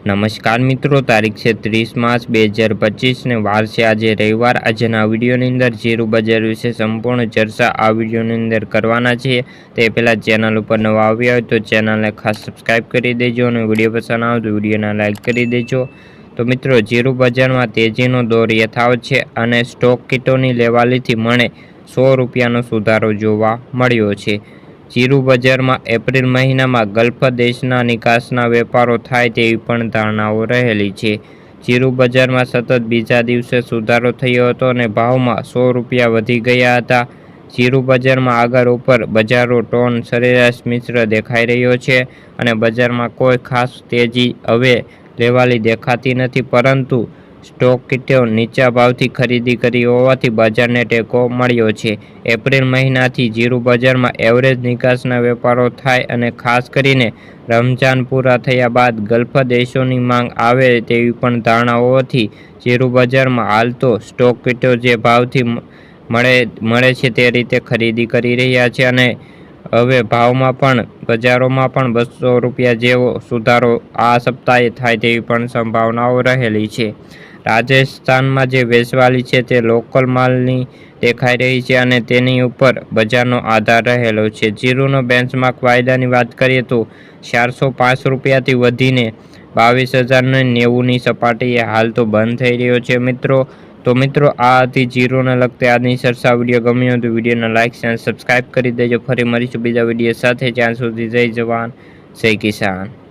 નમસ્કાર મિત્રો, તારીખ છે 30 માર્ચ 2025 ને વાર છે આજે રવિવાર। આજના વિડીયોની અંદર જીરું બજાર વિશે સંપૂર્ણ ચર્ચા આ વિડીયોની અંદર કરવાના છે। તે પહેલાં ચેનલ ઉપર નવા આવ્યા હોય તો ચેનલને ખાસ સબસ્ક્રાઈબ કરી દેજો અને વિડીયો પસંદ આવે તો વિડીયોને લાઇક કરી દેજો। તો મિત્રો, જીરું બજારમાં તેજીનો દોર યથાવત છે અને સ્ટોક કીટોની લેવાલીથી મણે 100 રૂપિયાનો સુધારો જોવા મળ્યો છે। જીરું બજારમાં એપ્રિલ મહિનામાં ગલ્ફ દેશના નિકાસના વેપારો થાય તેવી પણ ધારણાઓ રહેલી છે। જીરું બજારમાં સતત બીજા દિવસે સુધારો થયો હતો અને ભાવમાં 100 રૂપિયા વધી ગયા હતા। જીરું બજારમાં આગળ ઉપર બજારો ટોન સરેરાશ મિશ્ર દેખાઈ રહ્યો છે અને બજારમાં કોઈ ખાસ તેજી હવે લેવાલી દેખાતી નથી, પરંતુ સ્ટોક કીટો નીચા ભાવથી ખરીદી કરી હોવાથી બજારને ટેકો મળ્યો છે। એપ્રિલ મહિનાથી જીરું બજારમાં એવરેજ નિકાસના વેપારો થાય અને ખાસ કરીને રમજાન પૂરા થયા બાદ ગલ્ફ દેશોની માંગ આવે તેવી પણ ધારણા હોવાથી જીરું બજારમાં હાલ તો સ્ટોક કીટો જે ભાવથી મળે છે તે રીતે ખરીદી કરી રહ્યા છે અને હવે ભાવમાં પણ બજારોમાં પણ 200 રૂપિયા જેવો સુધારો આ સપ્તાહે થાય તેવી પણ સંભાવનાઓ રહેલી છે। રાજસ્થાનમાં જે વેચવાલી છે તે લોકલ માલની દેખાઈ રહી છે અને તેની ઉપર બજારનો આધાર રહેલો છે। જીરુનો બેન્ચમાર્ક વાયદાની વાત કરીએ તો 405 રૂપિયાથી વધીને 22,090ની સપાટીએ હાલ તો બંધ થઈ રહ્યો છે મિત્રો। આ હતી જીરુને લગતી આજની ચર્ચા। વિડીયો ગમ્યો તો વિડીયોને લાઇક અને સબસ્ક્રાઈબ કરી દેજો। ફરી મળીશું બીજા વિડીયો સાથે, જ્યાં સુધી જય જવાન જય કિસાન।